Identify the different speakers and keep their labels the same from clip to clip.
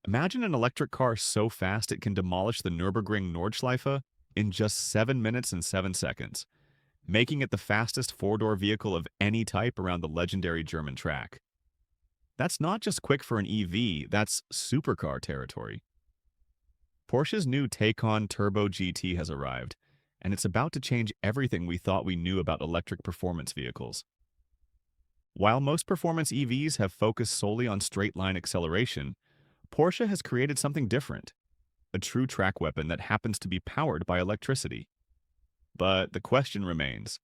Speaker 1: Imagine an electric car so fast it can demolish the Nürburgring Nordschleife in just 7 minutes and 7 seconds, making it the fastest four-door vehicle of any type around the legendary German track. That's not just quick for an EV, that's supercar territory. Porsche's new Taycan Turbo GT has arrived, and it's about to change everything we thought we knew about electric performance vehicles. While most performance EVs have focused solely on straight-line acceleration, Porsche has created something different, a true track weapon that happens to be powered by electricity. But the question remains,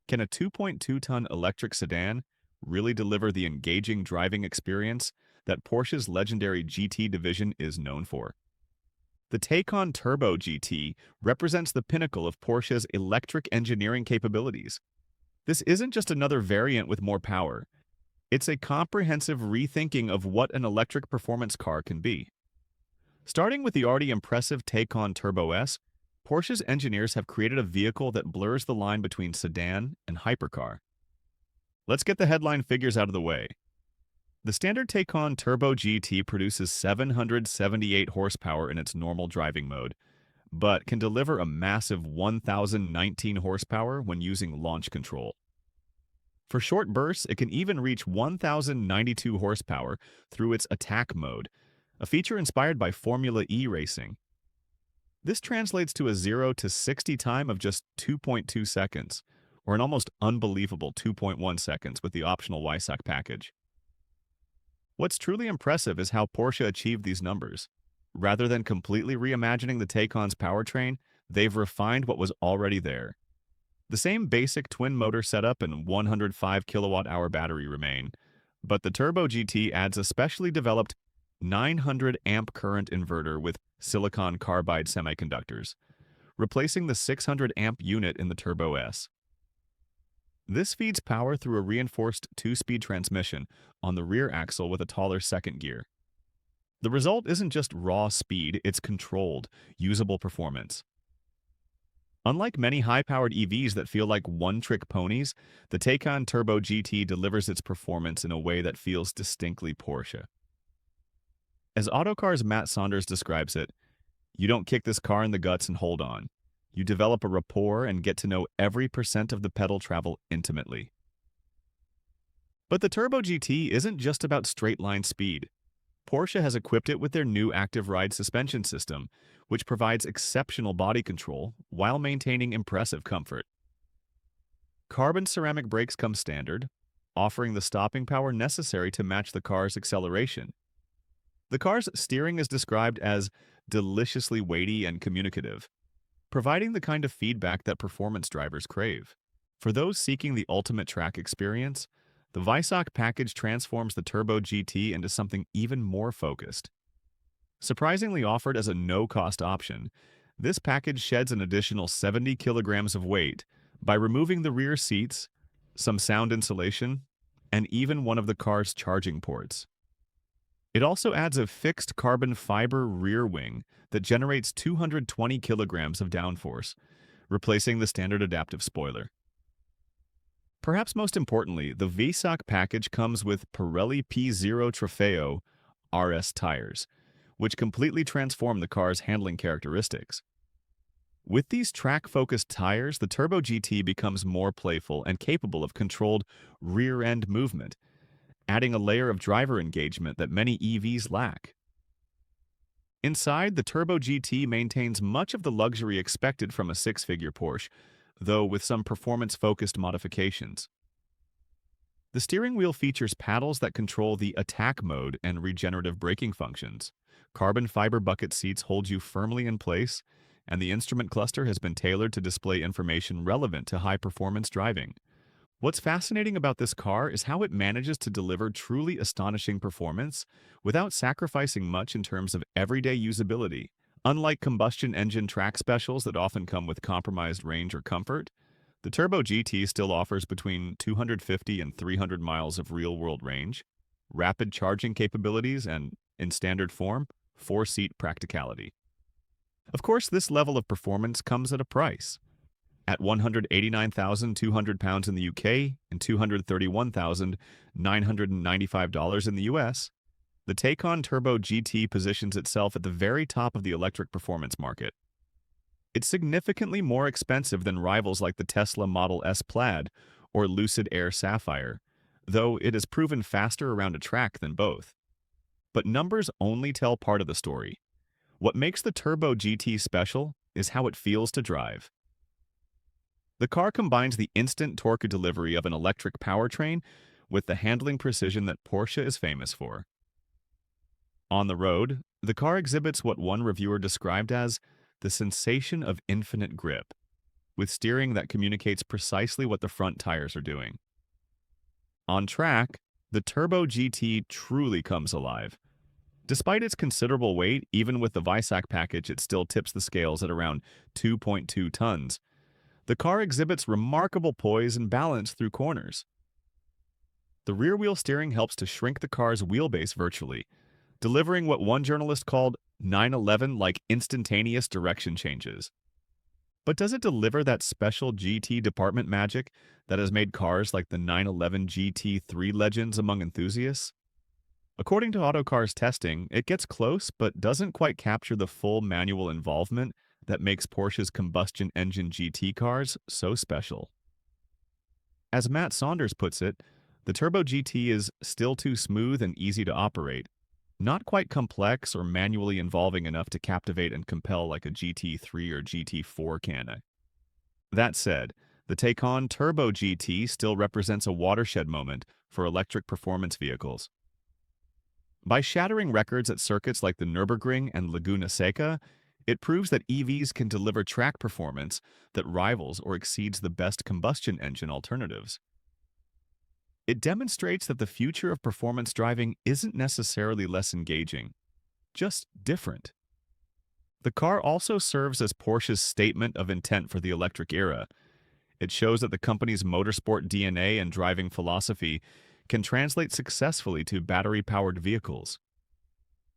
Speaker 1: can a 2.2-ton electric sedan really deliver the engaging driving experience that Porsche's legendary GT division is known for? The Taycan Turbo GT represents the pinnacle of Porsche's electric engineering capabilities. This isn't just another variant with more power. It's a comprehensive rethinking of what an electric performance car can be. Starting with the already impressive Taycan Turbo S, Porsche's engineers have created a vehicle that blurs the line between sedan and hypercar. Let's get the headline figures out of the way. The standard Taycan Turbo GT produces 778 horsepower in its normal driving mode, but can deliver a massive 1,019 horsepower when using launch control. For short bursts, it can even reach 1,092 horsepower through its attack mode, a feature inspired by Formula E racing. This translates to a 0 to 60 time of just 2.2 seconds, or an almost unbelievable 2.1 seconds with the optional Weissach Package. What's truly impressive is how Porsche achieved these numbers. Rather than completely reimagining the Taycan's powertrain, they've refined what was already there. The same basic twin-motor setup and 105 kilowatt-hour battery remain, but the Turbo GT adds a specially developed 900 amp current inverter with silicon-carbide semiconductors, replacing the 600 amp unit in the Turbo S. This feeds power through a reinforced two-speed transmission on the rear axle with a taller second gear. The result isn't just raw speed, it's controlled, usable performance. Unlike many high-powered EVs that feel like one-trick ponies, the Taycan Turbo GT delivers its performance in a way that feels distinctly Porsche. As Autocar's Matt Saunders describes it, you don't kick this car in the guts and hold on. You develop a rapport and get to know every percent of the pedal travel intimately. But the Turbo GT isn't just about straight-line speed. Porsche has equipped it with their new active ride suspension system, which provides exceptional body control while maintaining impressive comfort. Carbon ceramic brakes come standard, offering the stopping power necessary to match the car's acceleration. The car's steering is described as deliciously weighty and communicative, providing the kind of feedback that performance drivers crave. For those seeking the ultimate track experience, the Weissach Package transforms the Turbo GT into something even more focused. Surprisingly offered as a no-cost option, this package sheds an additional 70 kilograms of weight by removing the rear seats, some sound insulation, and even one of the car's charging ports. It also adds a fixed carbon fiber rear wing that generates 220 kilograms of downforce, replacing the standard adaptive spoiler. Perhaps most importantly, the Weissach package comes with Pirelli P0 Trofeo RS tires, which completely transform the car's handling characteristics. With these track-focused tires, the Turbo GT becomes more playful and capable of controlled rear-end movement, adding a layer of driver engagement that many EVs lack. Inside, the Turbo GT maintains much of the luxury expected from a six-figure Porsche, though with some performance-focused modifications. The steering wheel features paddles that control the attack mode and regenerative braking functions. Carbon fiber bucket seats hold you firmly in place, and the instrument cluster has been tailored to display information relevant to high-performance driving. What's fascinating about this car is how it manages to deliver truly astonishing performance without sacrificing much in terms of everyday usability. Unlike combustion engine track specials that often come with compromised range or comfort, the Turbo GT still offers between 250 and 300 miles of real-world range, rapid charging capabilities, and, in standard form, four-seat practicality. Of course, this level of performance comes at a price. At £189,200 in the UK and $231,995 in the US, The Taycan Turbo GT positions itself at the very top of the electric performance market. It's significantly more expensive than rivals like the Tesla Model S Plaid or Lucid Air Sapphire, though it has proven faster around a track than both. But numbers only tell part of the story. What makes the Turbo GT special is how it feels to drive. The car combines the instant torque delivery of an electric powertrain with the handling precision that Porsche is famous for. On the road, the car exhibits what one reviewer described as the sensation of infinite grip, with steering that communicates precisely what the front tires are doing. On track, the Turbo GT truly comes alive. Despite its considerable weight, even with the Weissach package, it still tips the scales at around 2.2 tons. The car exhibits remarkable poise and balance through corners. The rear-wheel steering helps to shrink the car's wheelbase virtually, delivering what one journalist called 911-like instantaneous direction changes. But does it deliver that special GT department magic that has made cars like the 911 GT3 legends among enthusiasts? According to Autocar's testing, it gets close but doesn't quite capture the full manual involvement that makes Porsche's combustion engine GT cars so special. As Matt Saunders puts it, the Turbo GT is still too smooth and easy to operate, not quite complex or manually involving enough to captivate and compel like a GT3 or GT4 can. That said, the Taycan Turbo GT still represents a watershed moment for electric performance vehicles. By shattering records at circuits like the Nürburgring and Laguna Seca, it proves that EVs can deliver track performance that rivals or exceeds the best combustion engine alternatives. It demonstrates that the future of performance driving isn't necessarily less engaging, just different. The car also serves as Porsche's statement of intent for the electric era. It shows that the company's motorsport DNA and driving philosophy can translate successfully to battery-powered vehicles.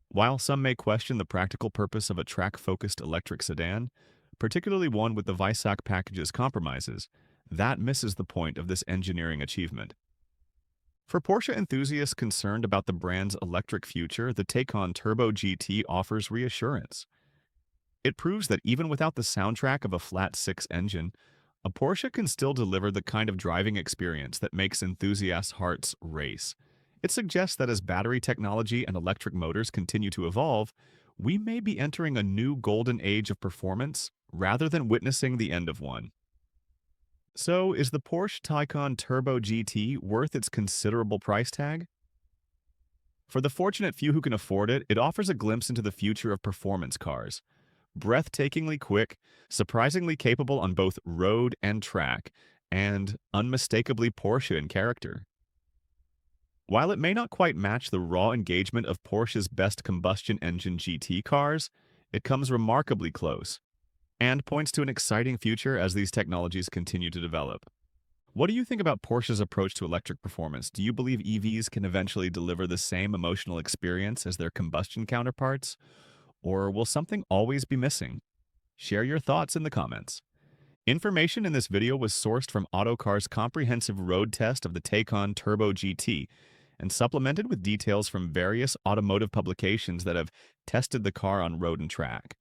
Speaker 1: While some may question the practical purpose of a track-focused electric sedan, particularly one with the Weissach package's compromises, that misses the point of this engineering achievement. For Porsche enthusiasts concerned about the brand's electric future, the Taycan Turbo GT offers reassurance. It proves that even without the soundtrack of a flat-six engine, a Porsche can still deliver the kind of driving experience that makes enthusiasts' hearts race. It suggests that as battery technology and electric motors continue to evolve, we may be entering a new golden age of performance rather than witnessing the end of one. So, is the Porsche Taycan Turbo GT worth its considerable price tag? For the fortunate few who can afford it, it offers a glimpse into the future of performance cars. Breathtakingly quick, surprisingly capable on both road and track, and unmistakably Porsche in character. While it may not quite match the raw engagement of Porsche's best combustion engine GT cars, it comes remarkably close, and points to an exciting future as these technologies continue to develop. What do you think about Porsche's approach to electric performance? Do you believe EVs can eventually deliver the same emotional experience as their combustion counterparts? Or will something always be missing? Share your thoughts in the comments. Information in this video was sourced from Autocar's comprehensive road test of the Taycan Turbo GT and supplemented with details from various automotive publications that have tested the car on road and track.